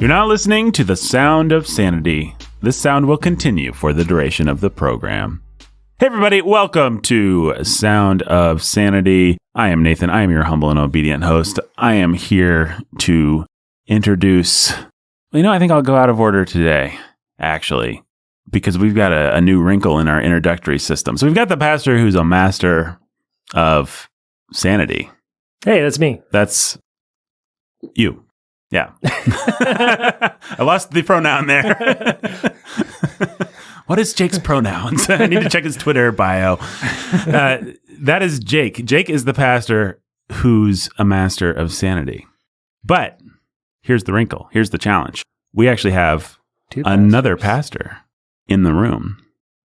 You're now listening to the sound of sanity. This sound will continue for the duration of the program. Hey everybody, welcome to Sound of Sanity. I am Nathan. I am your humble and obedient host. I am here to introduce... I think I'll go out of order today, actually, because we've got a new wrinkle in our introductory system. So we've got the pastor who's a master of sanity. Hey, that's me. That's you. Yeah. I lost the pronoun there. What is Jake's pronouns? I need to check his Twitter bio. That is Jake. Jake is the pastor who's a master of sanity. But here's the wrinkle. Here's the challenge. We actually have another pastor in the room.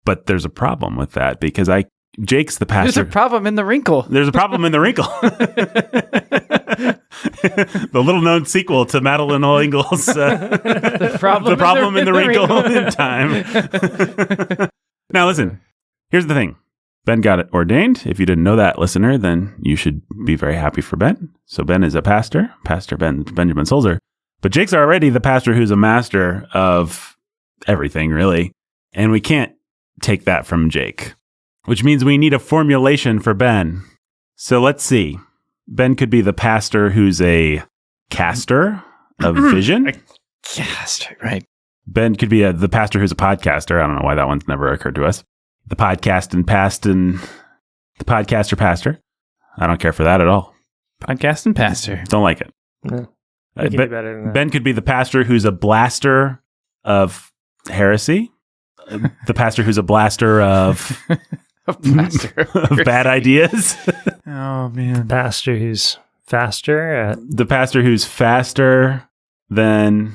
But there's a problem with that because Jake's the pastor. There's a problem in the wrinkle. There's a problem in the wrinkle. The little-known sequel to Madeleine L'Engle's The Problem in the Wrinkle in Time. Now, listen. Here's the thing. Ben got it ordained. If you didn't know that, listener, then you should be very happy for Ben. So Ben is a pastor, Pastor Benjamin Sulzer. But Jake's already the pastor who's a master of everything, really. And we can't take that from Jake, which means we need a formulation for Ben. So let's see. Ben could be the pastor who's a caster of vision. A caster, right. Ben could be the pastor who's a podcaster. I don't know why that one's never occurred to us. The podcast and the podcaster pastor. I don't care for that at all. Podcast and pastor. Don't like it. No, I can do better than that. Ben could be the pastor who's a blaster of heresy. The pastor who's a blaster of... of bad ideas. Oh, man. Pastor who's faster. The pastor who's faster than...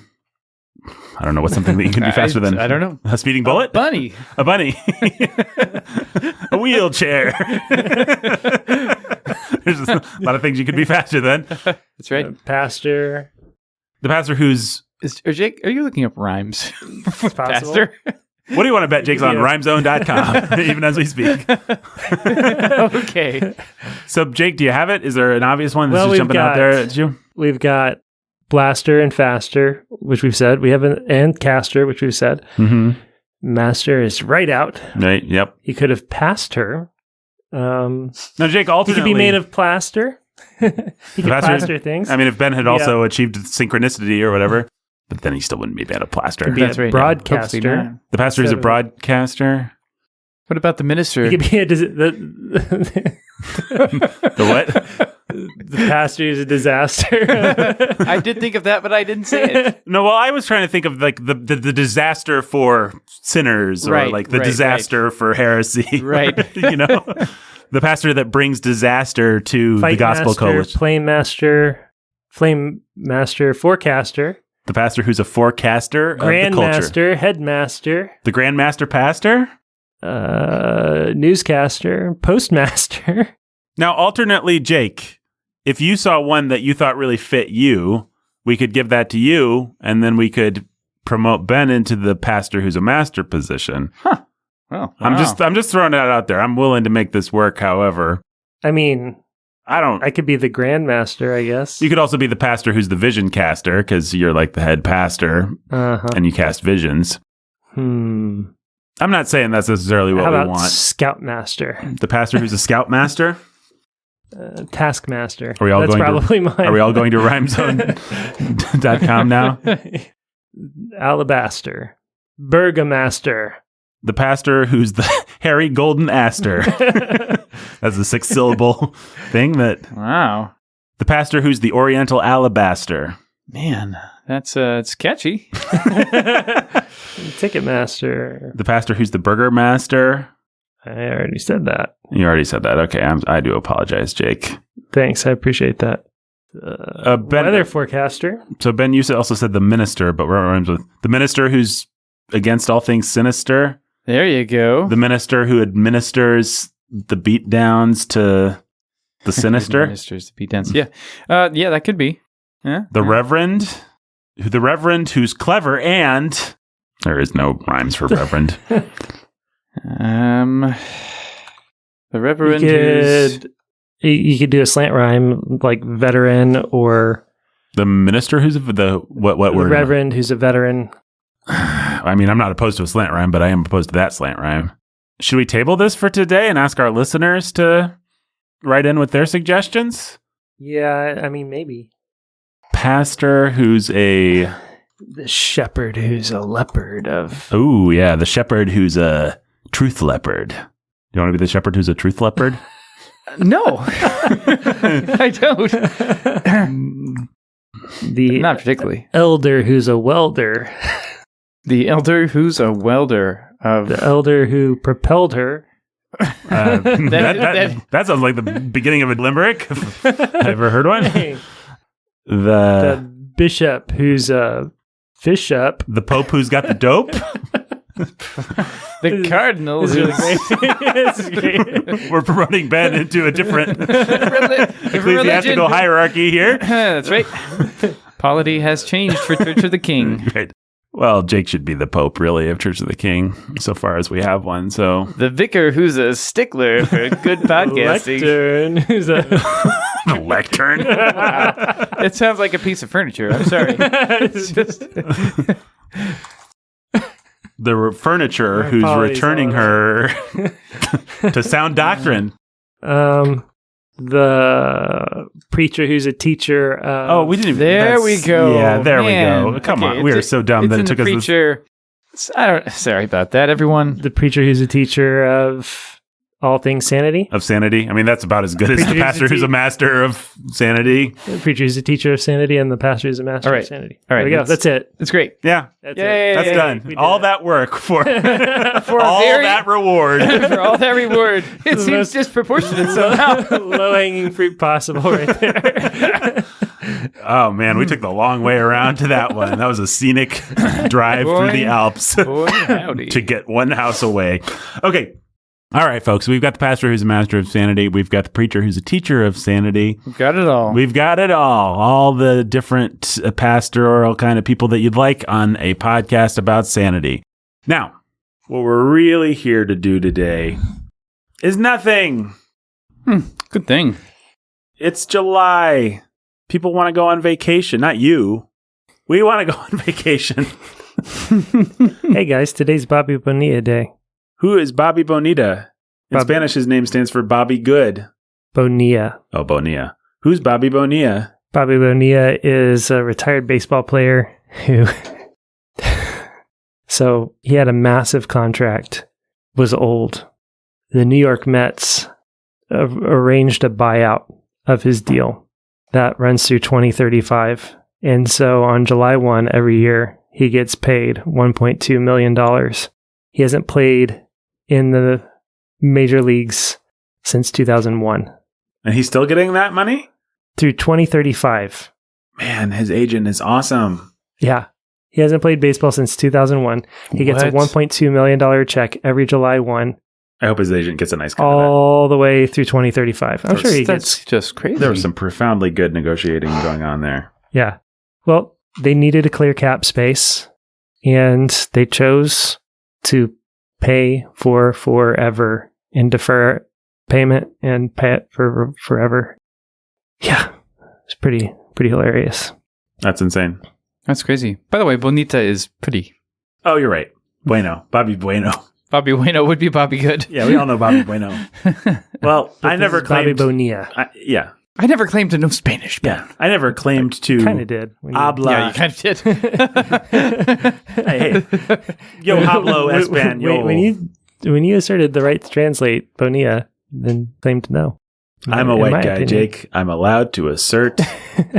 I don't know, what's something that you can be faster than? I don't know. A speeding bullet? Bunny. A bunny. A wheelchair. There's a lot of things you could be faster than. That's right. Pastor. The pastor who's... Jake, are you looking up rhymes? It's possible. Pastor? What do you want to bet? Jake's on rhymezone.com, even as we speak. Okay. So, Jake, do you have it? Is there an obvious one that's Well, just jumping out there at you? We've got blaster and faster, which we've said. We have and caster, which we've said. Mm-hmm. Master is right out. Right, yep. He could have passed her. No, Jake, He alternately... could be made of plaster. He could plaster things. I mean, if Ben had also achieved synchronicity or whatever... But then he still wouldn't be made of plaster. Could be That's a right. broadcaster. The pastor is a broadcaster. What about the minister? He could be The what? The pastor is a disaster. I did think of that, but I didn't say it. No, well, I was trying to think of like the disaster for sinners, or Right, like the right, for heresy. Right. You know? The pastor that brings disaster to the gospel coalition. Flame master, forecaster. The pastor who's a forecaster of the culture. Grandmaster, headmaster. The grandmaster pastor? Newscaster, postmaster. Now, alternately, Jake, if you saw one that you thought really fit you, we could give that to you, and then we could promote Ben into the pastor who's a master position. Huh. Well, I'm just throwing that out there. I'm willing to make this work, however. I mean, I could be the grandmaster, I guess. You could also be the pastor who's the vision caster, because you're like the head pastor, and you cast visions. I'm not saying that's necessarily what we want. Scoutmaster? The pastor who's a scoutmaster? Taskmaster. That's probably mine. Are we all going to rhymezone.com now? Alabaster. Burgomaster. The pastor who's the hairy golden aster. That's a 6-syllable thing that... Wow. The pastor who's the oriental alabaster. Man, that's it's catchy. Ticketmaster. The pastor who's the burger master. I already said that. You already said that. Okay, I do apologize, Jake. Thanks, I appreciate that. Ben, weather forecaster. So Ben, you also said the minister, but we're with the minister who's against all things sinister. There you go. The minister who administers the beatdowns to the sinister. Administers the beatdowns. Yeah, yeah, that could be. Yeah. The reverend who's clever and there is no rhymes for reverend. The reverend you could do a slant rhyme like veteran or The minister who's what The word? reverend who's a veteran. I mean, I'm not opposed to a slant rhyme, but I am opposed to that slant rhyme. Should we table this for today and ask our listeners to write in with their suggestions? Yeah, I mean, maybe. Pastor who's the shepherd who's a leopard of... Oh, yeah, the shepherd who's a truth leopard. You want to be the shepherd who's a truth leopard? No, I don't. Not particularly. Elder who's a welder. The elder who's a welder of... The elder who propelled her. That sounds like the beginning of a limerick. I've ever heard one. The bishop who's a fish up. The pope who's got the dope. The cardinal is really great. We're promoting Ben into a different ecclesiastical hierarchy here. That's right. Polity has changed for Church of the King. Right. Well, Jake should be the pope, really, of Church of the King, so far as we have one. So the vicar who's a stickler for good podcasting. Lectern who's a... The lectern? Wow. It sounds like a piece of furniture. I'm sorry. It's just... The furniture who's returning her to sound doctrine. The preacher who's a teacher. We didn't. There we go. Yeah, there we go. Come on, we are so dumb that it took us. Preacher. Sorry about that, everyone. The preacher who's a teacher of all things sanity. Of sanity. I mean, that's about as good as the pastor who's a master of sanity. The preacher who's a teacher of sanity, and the pastor who's a master of sanity. All right, there we go. That's it. That's great. Yeah, that's done. All that work for all that reward. For all that reward. It seems disproportionate somehow. Low-hanging fruit possible right there. Oh, man, we took the long way around to that one. That was a scenic drive through the Alps to get one house away. Okay. All right, folks, we've got the pastor who's a master of sanity. We've got the preacher who's a teacher of sanity. We've got it all. We've got it all the different pastoral kind of people that you'd like on a podcast about sanity. Now, what we're really here to do today is nothing. Good thing. It's July. People want to go on vacation, not you. We want to go on vacation. Hey, guys, today's Bobby Bonilla Day. Who is Bobby Bonita? In Spanish, his name stands for Bobby Good. Bonilla. Oh, Bonilla. Who's Bobby Bonilla? Bobby Bonilla is a retired baseball player who... So he had a massive contract, was old. The New York Mets arranged a buyout of his deal that runs through 2035. And so on July 1 every year, he gets paid $1.2 million. He hasn't played in the major leagues since 2001. And he's still getting that money? Through 2035. Man, his agent is awesome. Yeah. He hasn't played baseball since 2001. He gets a $1.2 million check every July 1. I hope his agent gets a nice cut all the way through 2035. I'm sure he gets... That's just crazy. There was some profoundly good negotiating going on there. Yeah. Well, they needed a clear cap space, and they chose to pay for forever and defer payment and pay it for forever. Yeah, it's pretty hilarious. That's insane. That's crazy. By the way, Bonita is pretty. Oh, you're right. Bueno. Bobby Bueno. Bobby Bueno would be Bobby Good. Yeah, we all know Bobby Bueno. Well, I never claimed... Bobby Bonilla. Yeah. I never claimed to know Spanish. Yeah, I never claimed to... Kind of did. Habla. Yeah, you kind of did. Hey. Yo hablo español. When you asserted the right to translate Bonilla, then claimed to know. I'm a white guy, Jake. I'm allowed to assert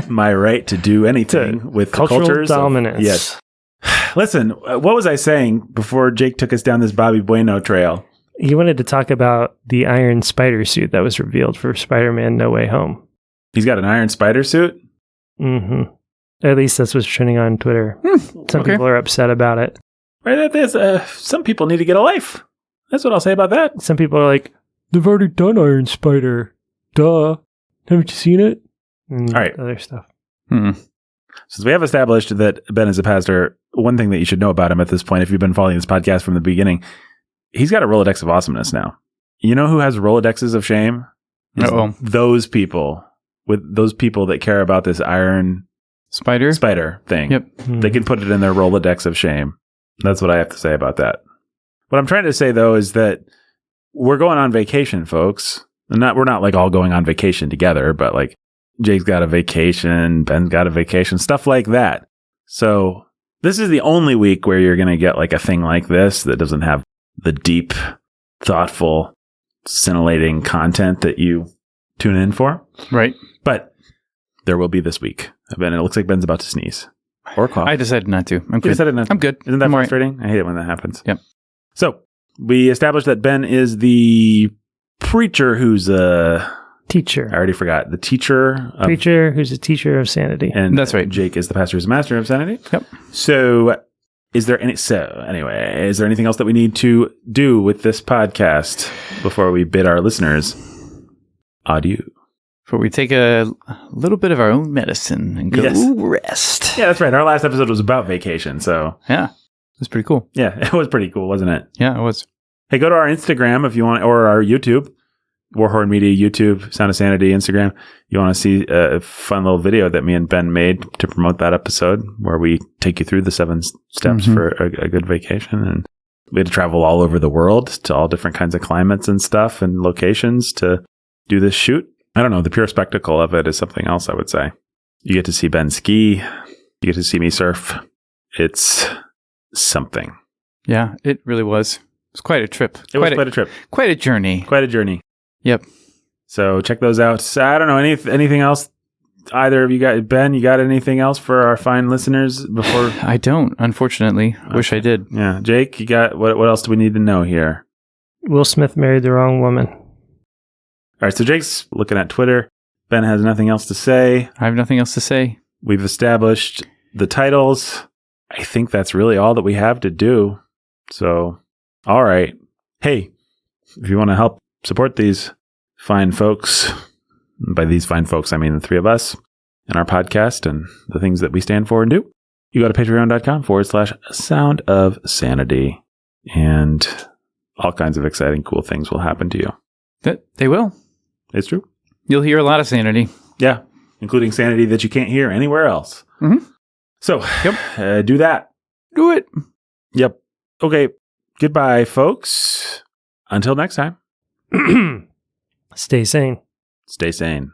my right to do anything with cultural cultures. Dominance. Yes. Listen, what was I saying before Jake took us down this Bobby Bueno trail? He wanted to talk about the iron spider suit that was revealed for Spider-Man No Way Home. He's got an iron spider suit? Mm-hmm. At least that's what's trending on Twitter. Some people are upset about it. Right, some people need to get a life. That's what I'll say about that. Some people are like, they've already done Iron Spider. Duh. Haven't you seen it? And all right. Other stuff. Since we have established that Ben is a pastor, one thing that you should know about him at this point, if you've been following this podcast from the beginning, he's got a Rolodex of awesomeness now. You know who has Rolodexes of shame? Those people. With those people that care about this iron spider thing. Yep. They can put it in their Rolodex of shame. That's what I have to say about that. What I'm trying to say, though, is that we're going on vacation, folks. And we're not like all going on vacation together, but like Jake's got a vacation, Ben's got a vacation, stuff like that. So this is the only week where you're going to get like a thing like this that doesn't have the deep, thoughtful, scintillating content that you tune in for. Right. But there will be this week. Ben, it looks like Ben's about to sneeze or cough. I decided not to. I'm You good. decided not to. I'm good. Isn't that I'm all right. frustrating? I hate it when that happens. Yep. So we established that Ben is the preacher who's I Teacher. already forgot. The teacher. Preacher who's a teacher of sanity. And That's right. Jake is the pastor who's master of sanity. Yep. So is there is there anything else that we need to do with this podcast before we bid our listeners adieu? Before we take a little bit of our own medicine and go rest. Yeah, that's right. Our last episode was about vacation. So Yeah. That's pretty cool. yeah, it was pretty cool, wasn't it? Yeah, it was. Hey, go to our Instagram if you want, or our YouTube, Warhorn Media, YouTube, Sound of Sanity, Instagram. You want to see a fun little video that me and Ben made to promote that episode where we take you through the 7 steps for a good vacation. And we had to travel all over the world to all different kinds of climates and stuff and locations to do this shoot. I don't know. The pure spectacle of it is something else, I would say. You get to see Ben ski. You get to see me surf. It's something. Yeah, it really was. It was quite a trip. It was quite a trip. Quite a journey. Quite a journey. Yep. So check those out. So I don't know anything else. Either of you got Ben? You got anything else for our fine listeners before? I don't, unfortunately. Wish I did. Yeah, Jake, you got what else do we need to know here? Will Smith married the wrong woman. All right, so Jake's looking at Twitter. Ben has nothing else to say. I have nothing else to say. We've established the titles. I think that's really all that we have to do. So, all right. Hey, if you want to help support these fine folks, by these fine folks, I mean the 3 of us and our podcast and the things that we stand for and do, you go to patreon.com/Sound of Sanity, and all kinds of exciting, cool things will happen to you. They will. It's true. You'll hear a lot of sanity. Yeah, including sanity that you can't hear anywhere else. Mm-hmm. So, do that. Do it. Yep. Okay. Goodbye, folks. Until next time. Stay sane. Stay sane.